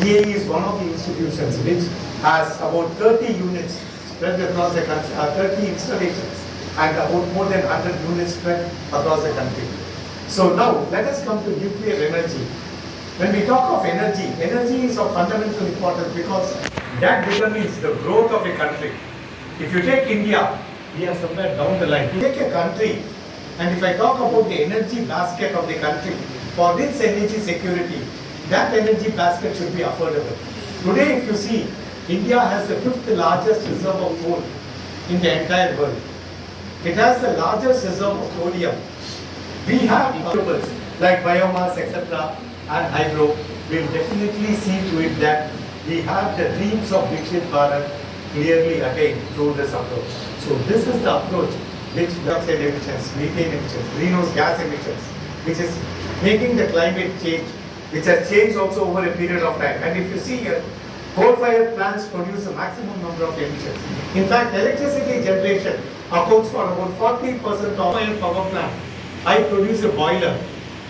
BAE is one of the institutions which has about 30 units spread across the country, 30 installations and about more than 100 units spread across the country. So now let us come to nuclear energy. When we talk of energy, energy is of fundamental importance because that determines the growth of a country. If you take India, we are somewhere down the line. You take a country, and if I talk about the energy basket of the country, for its energy security, that energy basket should be affordable. Today, if you see, India has the 5th largest reserve of coal in the entire world. It has the largest reserve of sodium. We have renewables like biomass, etc. and hydro. Will definitely see to it that we have the dreams of Viksit Bharat clearly attained through this approach. So this is the approach which dioxide emissions, methane emissions, greenhouse gas emissions, which is making the climate change, which has changed also over a period of time. And if you see here, coal-fired plants produce the maximum number of emissions. In fact, electricity generation accounts for about 40% of coal-fired power plant. I produce a boiler.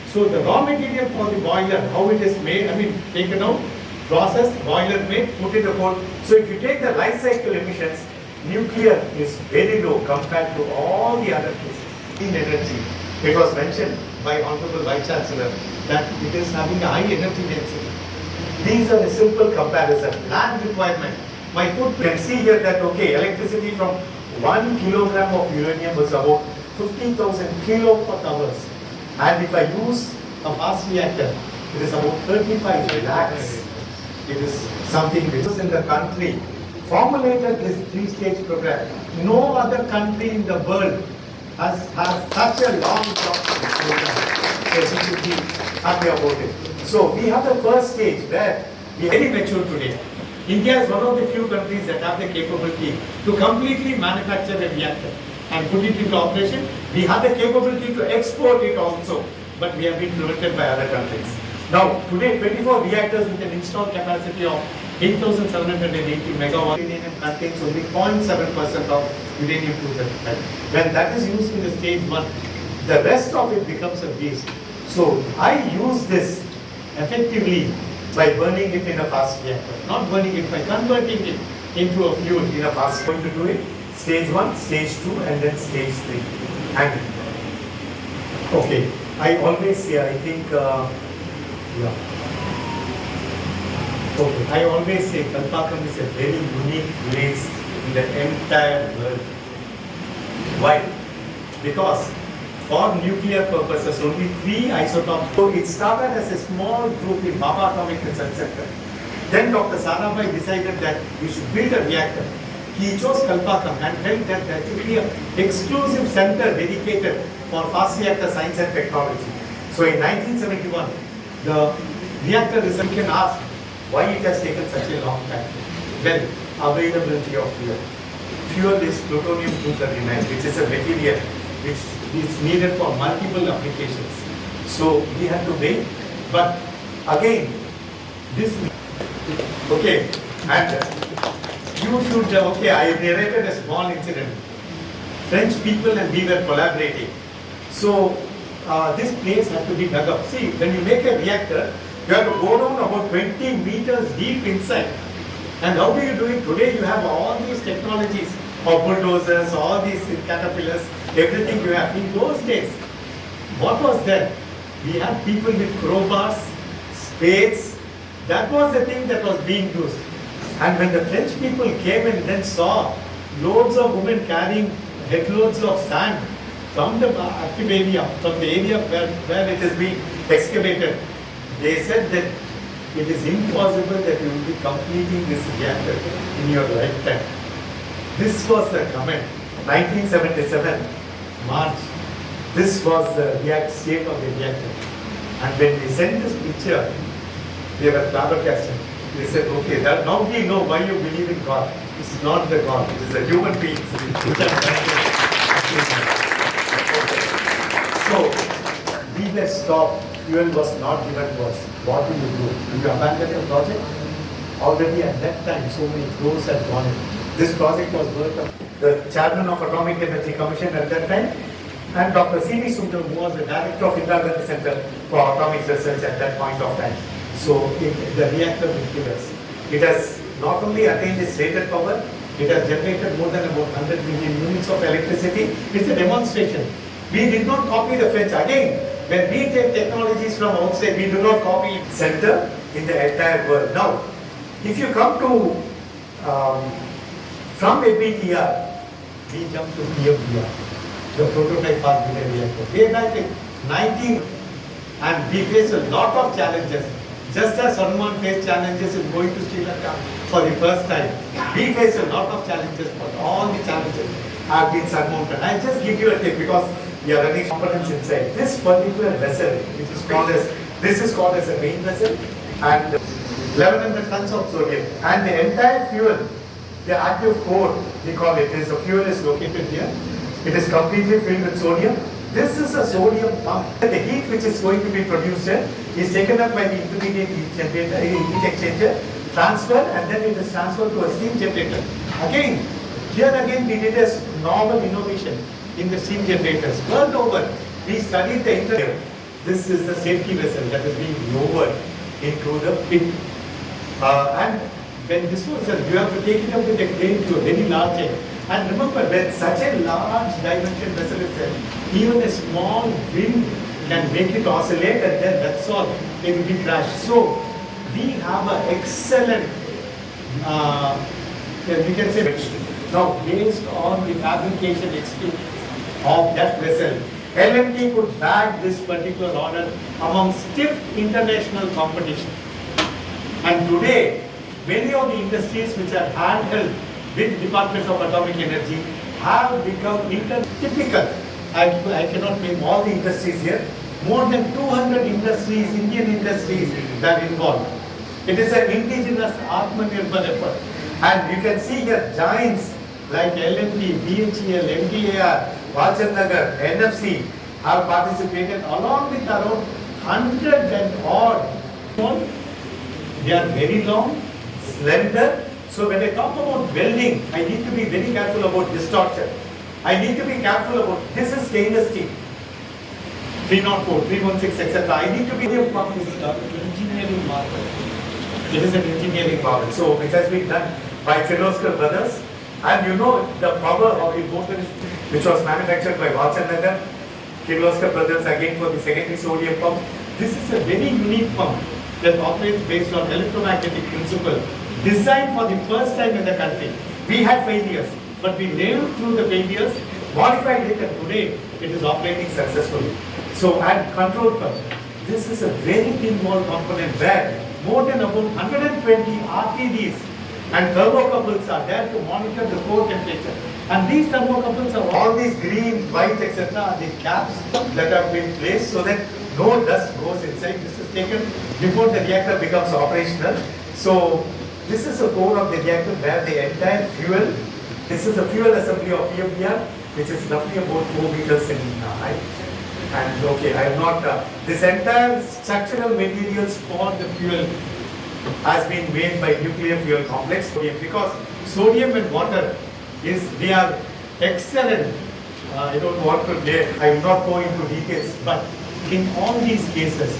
So the raw material for the boiler, how it is made, taken out, processed, boiler made, put in the coal. So if you take the life cycle emissions, nuclear is very low compared to all the other cases. In energy, it was mentioned by Honorable Vice Chancellor that it is having a high energy density. These are a simple comparison. Land requirement. My foot can see here that electricity from 1 kilogram of uranium is about 50,000 kilowatt hours. And if I use a fast reactor, it is about 35 lakhs. It is something which is in the country formulated this 3-stage program. No other country in the world has such a long program. So we should be happy about it. So we have the first stage where we are very mature today. India is one of the few countries that have the capability to completely manufacture a reactor and put it into operation. We have the capability to export it also, but we have been prevented by other countries. Now, today 24 reactors with an installed capacity of 8,780 megawatt. Uranium contains only 0.7% of uranium-235. When that is used in the stage 1, the rest of it becomes a waste. So I use this effectively by burning it in a fast reactor. Not burning it, by converting it into a fuel in a fast. Going to do it stage 1, stage 2 and then stage 3. And I always say, I always say Kalpakam is a very unique place in the entire world. Why? Because for nuclear purposes, only 3 isotopes. So it started as a small group in Baba Atomic Research Center. Then Dr. Sarabhai decided that we should build a reactor. He chose Kalpakam and felt that there should be an exclusive center dedicated for fast reactor science and technology. So in 1971, the reactor research can ask why it has taken such a long time. Well, availability of fuel. Fuel is plutonium-239, which is a material which is needed for multiple applications. So we have to wait. But again, this and you should I narrated a small incident. French people and we were collaborating. So this place had to be dug up. See, when you make a reactor, you have to go down about 20 meters deep inside. And how do you do it? Today you have all these technologies of bulldozers, all these caterpillars, everything you have. In those days, what was there? We had people with crowbars, spades. That was the thing that was being used. And when the French people came and then saw loads of women carrying headloads of sand from the active area, from the area where it is being excavated, they said that it is impossible that you will be completing this reactor in your lifetime. This was the comment. 1977, March. This was the state of the reactor. And when they sent this picture, they were flabbergasted. They said, now we know why you believe in God. It's not the God, it is the human beings which are trying to. So, we were stopped. Fuel was not given to us. What do? Do you abandon your project? Already at that time, so many crores had gone in. This project was worked on. The chairman of Atomic Energy Commission at that time, and Dr. C.V. Sundar, who was the director of Indira Gandhi Center for Atomic Research at that point of time. So the reactor will give us. It has not only attained its rated power, it has generated more than about 100 million units of electricity. It's a demonstration. We did not copy the French. Again, when we take technologies from outside, we do not copy center in the entire world. Now, if you come to from ABTR, we jump to PMBR, the prototype fast breeder reactor. Day 19, and we face a lot of challenges. Just as Hanuman faced challenges in going to Sri Lanka for the first time, we face a lot of challenges, but all the challenges have been surmounted. I'll just give you a tip because we are running components inside. This particular vessel, which is called as, this is called as a main vessel, and 1100 tons of sodium, and the entire fuel, the active core, we call it, is the fuel is located here. It is completely filled with sodium. This is a sodium pump. The heat which is going to be produced here is taken up by the intermediate heat generator, heat exchanger, transferred, and then it is transferred to a steam generator. Again, here again we did a novel innovation in the steam generators. World over, we studied the interior. This is the safety vessel that is being lowered into the pit. And when this was, you have to take it up with a crane to a very large end. And remember, when such a large dimension vessel is there, even a small wind can make it oscillate, and then that's all, it will be crashed. So, we have an excellent, we can say, now based on the fabrication experience of that vessel, L&T could bag this particular order among stiff international competition. And today, many of the industries which are handled with Department of Atomic Energy have become typical. I cannot name all the industries here. More than 200 industries, Indian industries, that are involved. It is an indigenous Atmanirbhar effort. And you can see here giants like L&T, BHEL, MDAR, Vachannagar, NFC have participated along with around 100 and odd. They are very long, slender. So when I talk about welding, I need to be very careful about distortion. I need to be careful about, this is stainless steel, 304, 316, etc. I need to be a pump is engineering marvel. It is an engineering marvel. So it has been done by Kirloskar brothers. And you know the power of the motor which was manufactured by Vachannagar, Kirloskar brothers again for the secondary sodium pump. This is a very unique pump that operates based on electromagnetic principle, designed for the first time in the country. We had failures, but we lived through the failures, modified it, and today it is operating successfully. So, and control pump. This is a very thin wall component where more than about 120 RTDs and thermocouples are there to monitor the core temperature. And these thermocouples are all these green, white, etc. are the caps that have been placed so that no dust goes inside. This is taken before the reactor becomes operational. So, this is a core of the reactor where the entire fuel, this is the fuel assembly of PMBR, which is roughly about 4 meters in height. And okay, I am not, this entire structural materials for the fuel has been made by nuclear fuel complex, because sodium and water they are excellent. I don't want to, I will not go into details, but in all these cases,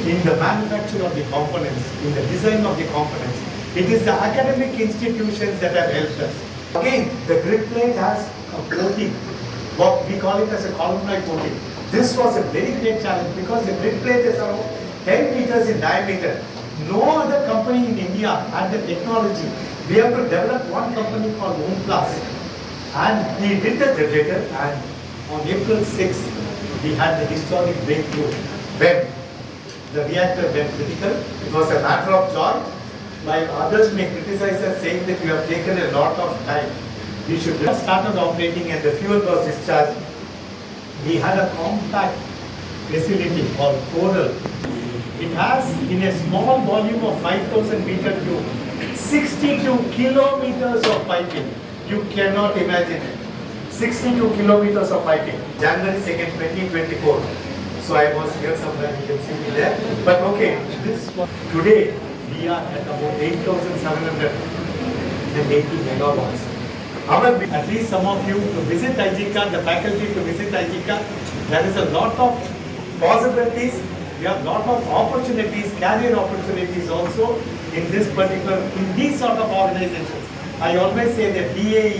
in the manufacture of the components, in the design of the components, it is the academic institutions that have helped us. Again, the grid plate has a coating, what we call it as a columnar coating. This was a very great challenge because the grid plate is around 10 meters in diameter. No other company in India had the technology. We have to develop one company called OMPLAS, and we did the generator, and on April 6th, we had the historic breakthrough when the reactor went critical. It was a matter of joy. While others may criticize us saying that you have taken a lot of time, we should have started operating and the fuel was discharged. We had a compact facility called Coral. It has, in a small volume of 5,000 meter cube, 62 kilometers of piping. You cannot imagine it. 62 kilometers of piping. January 2nd, 2024. So I was here somewhere, you can see me there. But okay, this one, today we are at about 8,780 megawatts. At least some of you to visit IGCA, the faculty to visit IGCA, there is a lot of possibilities we have lot of opportunities, career opportunities also in this particular, in these sort of organizations. I always say that BA